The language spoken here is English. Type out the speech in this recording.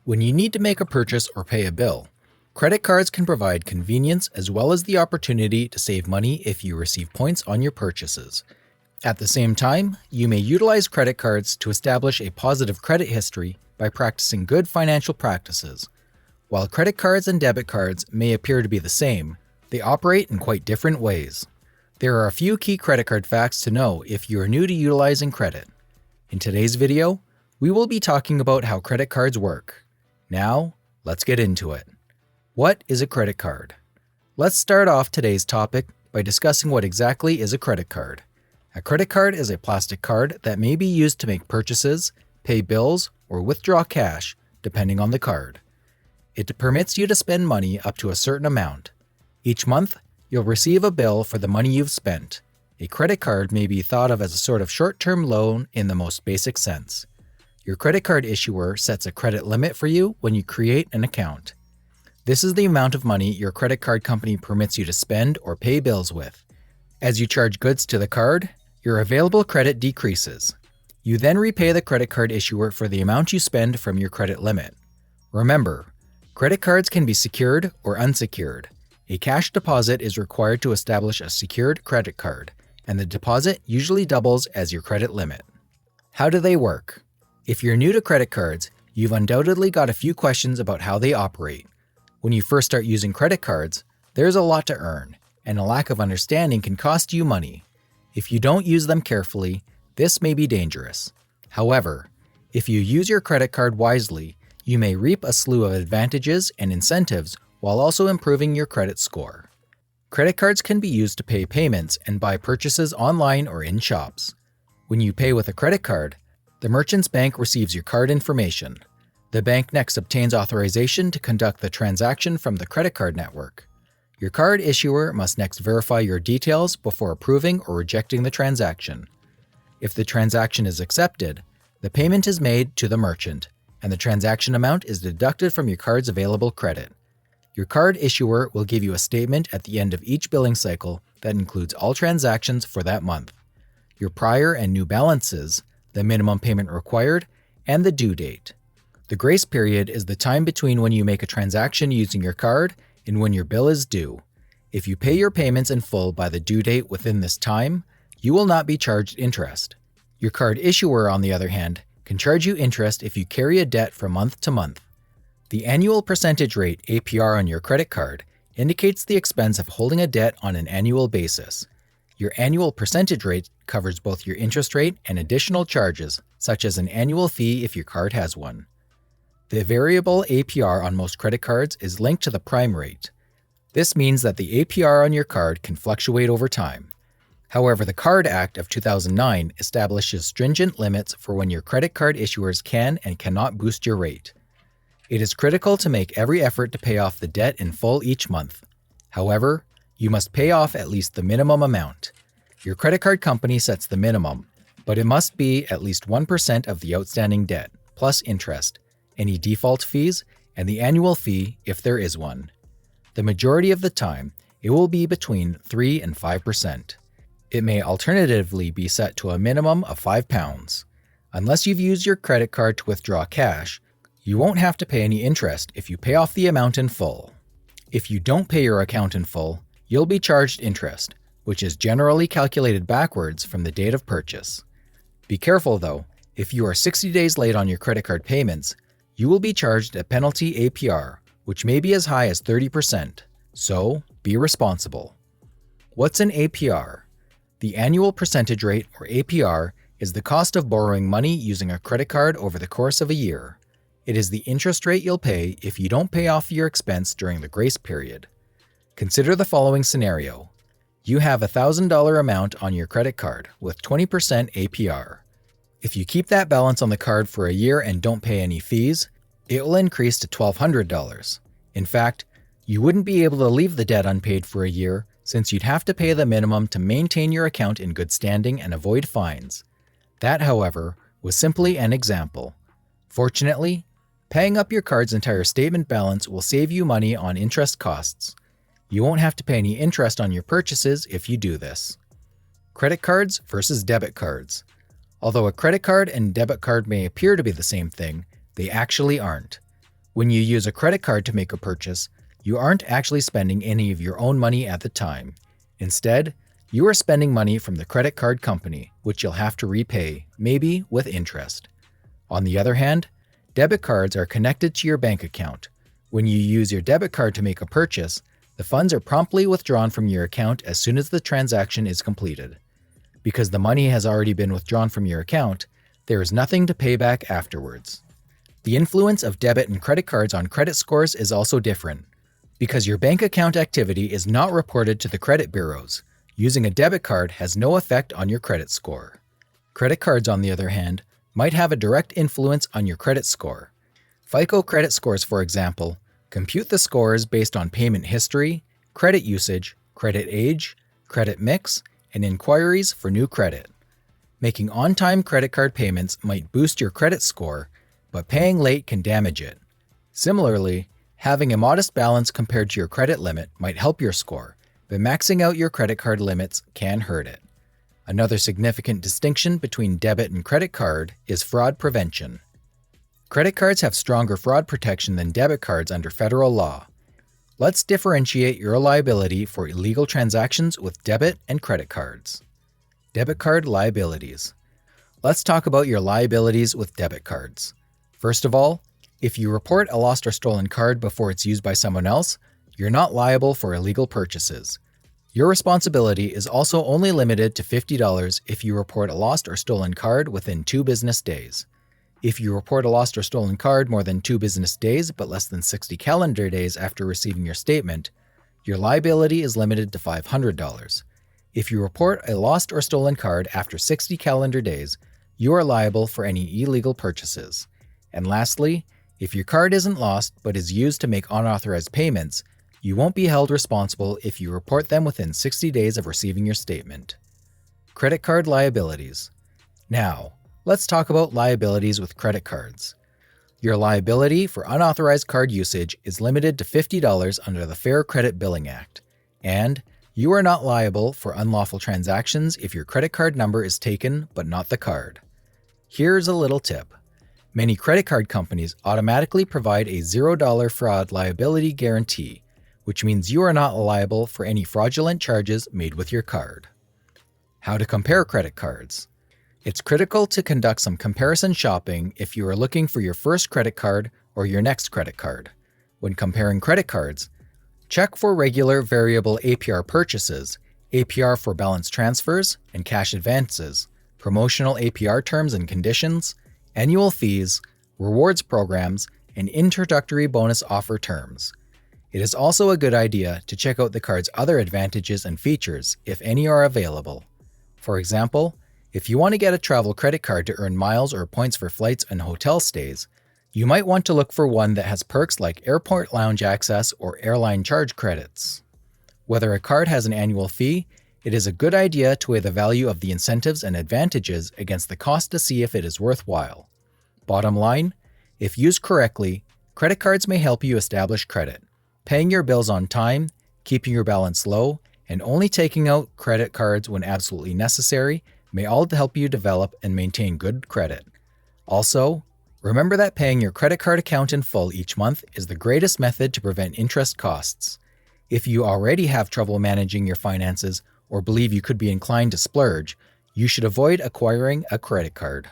When you need to make a purchase or pay a bill, credit cards can provide convenience as well as the opportunity to save money if you receive points on your purchases. At the same time, you may utilize credit cards to establish a positive credit history by practicing good financial practices. While credit cards and debit cards may appear to be the same, they operate in quite different ways. There are a few key credit card facts to know if you are new to utilizing credit. In today's video, we will be talking about how credit cards work. Now, let's get into it. What is a credit card? Let's start off today's topic by discussing what exactly is a credit card. A credit card is a plastic card that may be used to make purchases, pay bills, or withdraw cash, depending on the card. It permits you to spend money up to a certain amount. Each month, you'll receive a bill for the money you've spent. A credit card may be thought of as a sort of short-term loan in the most basic sense. Your credit card issuer sets a credit limit for you when you create an account. This is the amount of money your credit card company permits you to spend or pay bills with. As you charge goods to the card, your available credit decreases. You then repay the credit card issuer for the amount you spend from your credit limit. Remember, credit cards can be secured or unsecured. A cash deposit is required to establish a secured credit card, and the deposit usually doubles as your credit limit. How do they work? If you're new to credit cards, you've undoubtedly got a few questions about how they operate. When you first start using credit cards, there's a lot to earn, and a lack of understanding can cost you money. If you don't use them carefully, this may be dangerous. However, if you use your credit card wisely, you may reap a slew of advantages and incentives while also improving your credit score. Credit cards can be used to pay payments and buy purchases online or in shops. When you pay with a credit card, the merchant's bank receives your card information. The bank next obtains authorization to conduct the transaction from the credit card network. Your card issuer must next verify your details before approving or rejecting the transaction. If the transaction is accepted, the payment is made to the merchant, and the transaction amount is deducted from your card's available credit. Your card issuer will give you a statement at the end of each billing cycle that includes all transactions for that month, your prior and new balances, the minimum payment required, and the due date. The grace period is the time between when you make a transaction using your card and when your bill is due. If you pay your payments in full by the due date within this time, you will not be charged interest. Your card issuer, on the other hand, can charge you interest if you carry a debt from month to month. The annual percentage rate, APR, on your credit card indicates the expense of holding a debt on an annual basis. Your annual percentage rate covers both your interest rate and additional charges, such as an annual fee if your card has one. The variable APR on most credit cards is linked to the prime rate. This means that the APR on your card can fluctuate over time. However, the Card Act of 2009 establishes stringent limits for when your credit card issuers can and cannot boost your rate. It is critical to make every effort to pay off the debt in full each month. However, you must pay off at least the minimum amount. Your credit card company sets the minimum, but it must be at least 1% of the outstanding debt, plus interest, any default fees, and the annual fee if there is one. The majority of the time, it will be between 3 and 5%. It may alternatively be set to a minimum of £5. Unless you've used your credit card to withdraw cash, you won't have to pay any interest if you pay off the amount in full. If you don't pay your account in full, you'll be charged interest, which is generally calculated backwards from the date of purchase. Be careful though, if you are 60 days late on your credit card payments, you will be charged a penalty APR, which may be as high as 30%, so be responsible. What's an APR? The annual percentage rate, or APR, is the cost of borrowing money using a credit card over the course of a year. It is the interest rate you'll pay if you don't pay off your expense during the grace period. Consider the following scenario. You have a $1,000 amount on your credit card with 20% APR. If you keep that balance on the card for a year and don't pay any fees, it will increase to $1,200. In fact, you wouldn't be able to leave the debt unpaid for a year since you'd have to pay the minimum to maintain your account in good standing and avoid fines. That, however, was simply an example. Fortunately, paying up your card's entire statement balance will save you money on interest costs. You won't have to pay any interest on your purchases if you do this. Credit cards versus debit cards. Although a credit card and debit card may appear to be the same thing, they actually aren't. When you use a credit card to make a purchase, you aren't actually spending any of your own money at the time. Instead, you are spending money from the credit card company, which you'll have to repay, maybe with interest. On the other hand, debit cards are connected to your bank account. When you use your debit card to make a purchase, the funds are promptly withdrawn from your account as soon as the transaction is completed. Because the money has already been withdrawn from your account, there is nothing to pay back afterwards. The influence of debit and credit cards on credit scores is also different. Because your bank account activity is not reported to the credit bureaus, using a debit card has no effect on your credit score. Credit cards, on the other hand, might have a direct influence on your credit score. FICO credit scores, for example, compute the scores based on payment history, credit usage, credit age, credit mix, and inquiries for new credit. Making on-time credit card payments might boost your credit score, but paying late can damage it. Similarly, having a modest balance compared to your credit limit might help your score, but maxing out your credit card limits can hurt it. Another significant distinction between debit and credit card is fraud prevention. Credit cards have stronger fraud protection than debit cards under federal law. Let's differentiate your liability for illegal transactions with debit and credit cards. Debit card liabilities. Let's talk about your liabilities with debit cards. First of all, if you report a lost or stolen card before it's used by someone else, you're not liable for illegal purchases. Your responsibility is also only limited to $50 if you report a lost or stolen card within 2 business days. If you report a lost or stolen card more than 2 business days but less than 60 calendar days after receiving your statement, your liability is limited to $500. If you report a lost or stolen card after 60 calendar days, you are liable for any illegal purchases. And lastly, if your card isn't lost but is used to make unauthorized payments, you won't be held responsible if you report them within 60 days of receiving your statement. Credit card liabilities. Now, let's talk about liabilities with credit cards. Your liability for unauthorized card usage is limited to $50 under the Fair Credit Billing Act, and you are not liable for unlawful transactions if your credit card number is taken but not the card. Here's a little tip. Many credit card companies automatically provide a $0 fraud liability guarantee, which means you are not liable for any fraudulent charges made with your card. How to compare credit cards. It's critical to conduct some comparison shopping if you are looking for your first credit card or your next credit card. When comparing credit cards, check for regular variable APR purchases, APR for balance transfers and cash advances, promotional APR terms and conditions, annual fees, rewards programs, and introductory bonus offer terms. It is also a good idea to check out the card's other advantages and features, if any are available. For example, if you want to get a travel credit card to earn miles or points for flights and hotel stays, you might want to look for one that has perks like airport lounge access or airline charge credits. Whether a card has an annual fee, it is a good idea to weigh the value of the incentives and advantages against the cost to see if it is worthwhile. Bottom line, if used correctly, credit cards may help you establish credit. Paying your bills on time, keeping your balance low, and only taking out credit cards when absolutely necessary may all help you develop and maintain good credit. Also, remember that paying your credit card account in full each month is the greatest method to prevent interest costs. If you already have trouble managing your finances or believe you could be inclined to splurge, you should avoid acquiring a credit card.